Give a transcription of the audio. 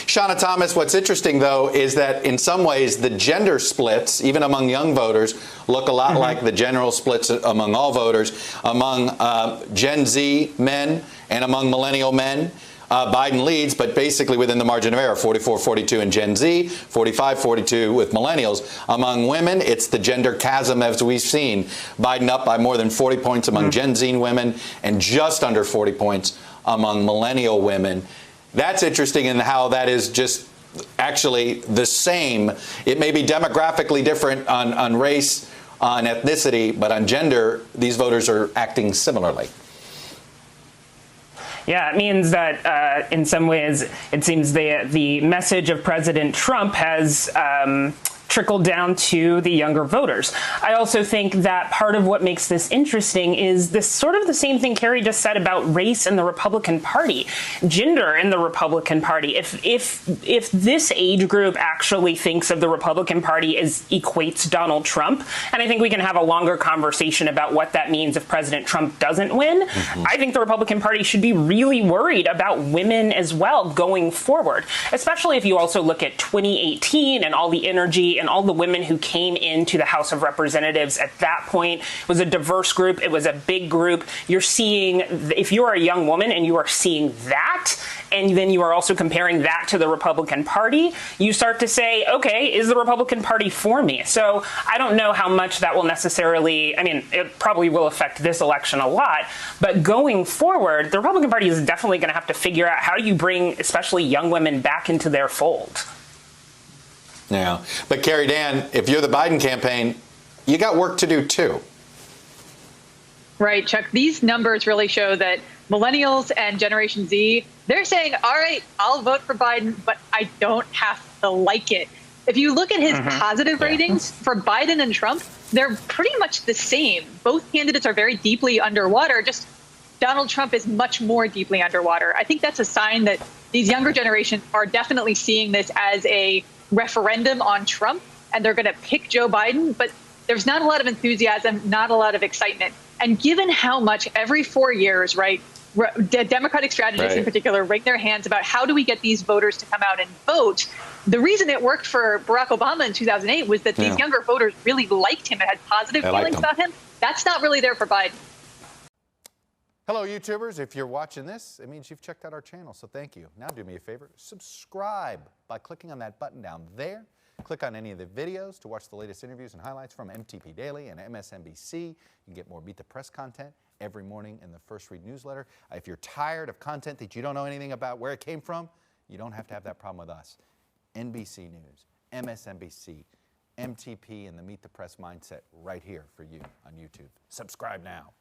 Shauna Thomas, what's interesting, though, is that in some ways the gender splits, even among young voters, look a lot like the general splits among all voters. Among Gen Z men and among millennial men, Biden leads, but basically within the margin of error, 44-42 in Gen Z, 45-42 with millennials. Among women, it's the gender chasm as we've seen. Biden up by more than 40 points among Gen Z women and just under 40 points among millennial women. That's interesting in how that is just actually the same. It may be demographically different on race, on ethnicity, but on gender, these voters are acting similarly. Yeah, it means that in some ways, it seems the message of President Trump has trickled down to the younger voters. I also think that part of what makes this interesting is this sort of the same thing Carrie just said about race in the Republican Party, gender in the Republican Party. If this age group actually thinks of the Republican Party as equates Donald Trump, and I think we can have a longer conversation about what that means if President Trump doesn't win, I think the Republican Party should be really worried about women as well going forward, especially if you also look at 2018 and all the energy and all the women who came into the House of Representatives at that point. It was a diverse group. It was a big group. You're seeing, if you are a young woman and you are seeing that, and then you are also comparing that to the Republican Party, you start to say, okay, is the Republican Party for me? So I don't know how much that will necessarily, I mean, it probably will affect this election a lot, but going forward, the Republican Party is definitely going to have to figure out how do you bring especially young women back into their fold. Yeah, but Carrie Dan, if you're the Biden campaign, you got work to do too. Right, Chuck. These numbers really show that millennials and Generation Z, they're saying, all right, I'll vote for Biden, but I don't have to like it. If you look at his positive ratings for Biden and Trump, they're pretty much the same. Both candidates are very deeply underwater. Just Donald Trump is much more deeply underwater. I think that's a sign that these younger generations are definitely seeing this as a referendum on Trump, and they're going to pick Joe Biden, but there's not a lot of enthusiasm, not a lot of excitement. And given how much every 4 years, right, Democratic strategists in particular wring their hands about how do we get these voters to come out and vote, the reason it worked for Barack Obama in 2008 was that these younger voters really liked him and had positive feelings about him. That's not really there for Biden. Hello, YouTubers. If you're watching this, it means you've checked out our channel, so thank you. Now do me a favor, subscribe by clicking on that button down there. Click on any of the videos to watch the latest interviews and highlights from MTP Daily and MSNBC. You can get more Meet the Press content every morning in the First Read newsletter. If you're tired of content that you don't know anything about where it came from, you don't have to have that problem with us. NBC News, MSNBC, MTP, and the Meet the Press mindset right here for you on YouTube. Subscribe now.